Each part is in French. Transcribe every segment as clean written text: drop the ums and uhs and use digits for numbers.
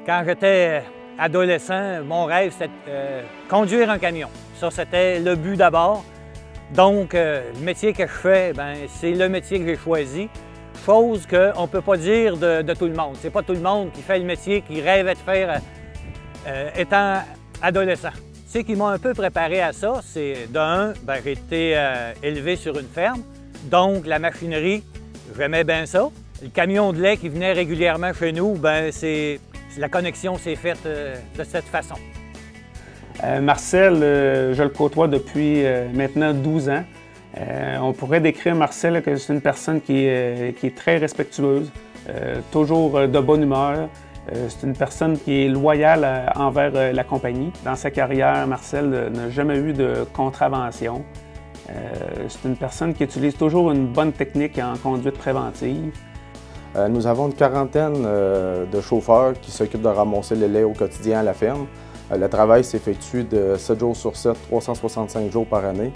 Quand j'étais adolescent, mon rêve, c'était de conduire un camion. Ça, c'était le but d'abord. Donc, le métier que je fais, c'est le métier que j'ai choisi. Chose qu'on ne peut pas dire de tout le monde. C'est pas tout le monde qui fait le métier qu'il rêvait de faire étant adolescent. Ce qui m'a un peu préparé à ça, c'est d'un, j'ai été élevé sur une ferme. Donc, la machinerie, j'aimais bien ça. Le camion de lait qui venait régulièrement chez nous, la connexion s'est faite de cette façon. Marcel, je le côtoie depuis maintenant 12 ans. On pourrait décrire Marcel que c'est une personne qui est très respectueuse, toujours de bonne humeur. C'est une personne qui est loyale envers la compagnie. Dans sa carrière, Marcel n'a jamais eu de contravention. C'est une personne qui utilise toujours une bonne technique en conduite préventive. Nous avons une quarantaine de chauffeurs qui s'occupent de ramasser le lait au quotidien à la ferme. Le travail s'effectue de 7 jours sur 7, 365 jours par année.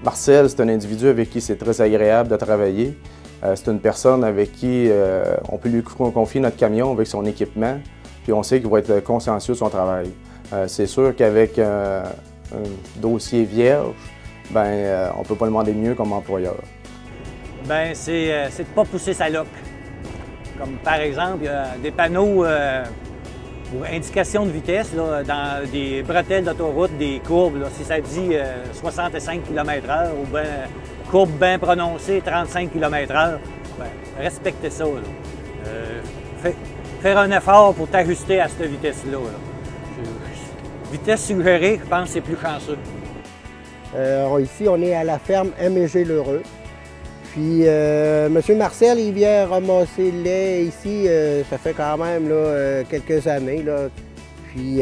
Marcel, c'est un individu avec qui c'est très agréable de travailler. C'est une personne avec qui on peut lui confier notre camion avec son équipement, puis on sait qu'il va être consciencieux de son travail. C'est sûr qu'avec un dossier vierge, on ne peut pas demander mieux comme employeur. C'est de ne pas pousser sa loque. Comme par exemple, il y a des panneaux pour indication de vitesse là, dans des bretelles d'autoroute, des courbes, là, si ça dit 65 km/h ou courbe bien prononcée, 35 km/h, respectez ça. Faire un effort pour t'ajuster à cette vitesse-là. Vitesse suggérée, je pense que c'est plus chanceux. Ici, on est à la ferme M&G-L'Heureux. Puis, M. Marcel, il vient ramasser le lait ici, ça fait quand même là, quelques années. Là. Puis,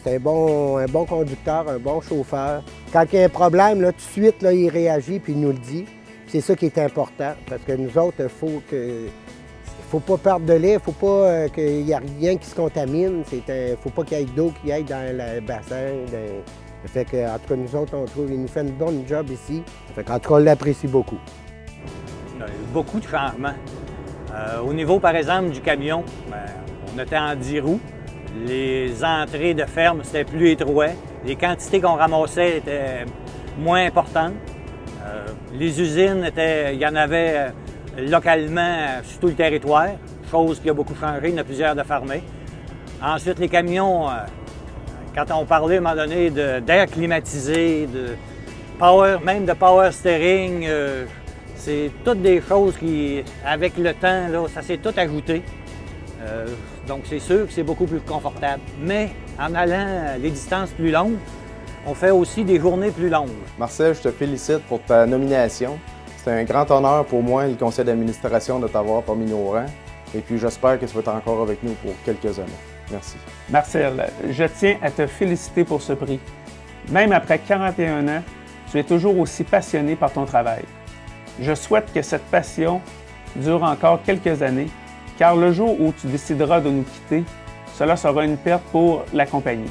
c'est un bon conducteur, un bon chauffeur. Quand il y a un problème, là, tout de suite, là, il réagit puis il nous le dit. C'est ça qui est important, parce que nous autres, il faut pas perdre de lait, il ne faut pas qu'il y ait rien qui se contamine. Il ne faut pas qu'il y ait d'eau qui aille dans le bassin. Ça fait que, en tout cas, nous autres, on trouve qu'il nous fait une bonne job ici. Ça fait qu'en tout cas, on l'apprécie beaucoup. Il y a eu beaucoup de changements. Au niveau, par exemple, du camion, on était en 10 roues. Les entrées de ferme, c'était plus étroit. Les quantités qu'on ramassait étaient moins importantes. Les usines, il y en avait localement sur tout le territoire, chose qui a beaucoup changé. Il y en a plusieurs de fermés. Ensuite, les camions, quand on parlait à un moment donné d'air climatisé, même de power steering, c'est toutes des choses qui, avec le temps, là, ça s'est tout ajouté. Donc c'est sûr que c'est beaucoup plus confortable. Mais en allant les distances plus longues, on fait aussi des journées plus longues. Marcel, je te félicite pour ta nomination. C'est un grand honneur pour moi et le conseil d'administration de t'avoir parmi nos rangs. Et puis j'espère que tu vas être encore avec nous pour quelques années. Merci. Marcel, je tiens à te féliciter pour ce prix. Même après 41 ans, tu es toujours aussi passionné par ton travail. Je souhaite que cette passion dure encore quelques années, car le jour où tu décideras de nous quitter, cela sera une perte pour la compagnie.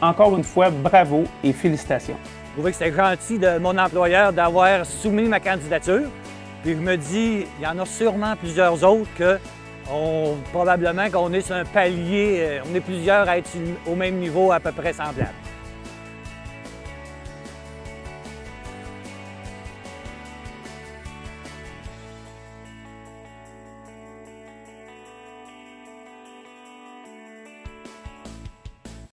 Encore une fois, bravo et félicitations. Je trouvais que c'était gentil de mon employeur d'avoir soumis ma candidature. Puis je me dis, il y en a sûrement plusieurs autres que probablement qu'on est sur un palier, on est plusieurs à être au même niveau à peu près semblable.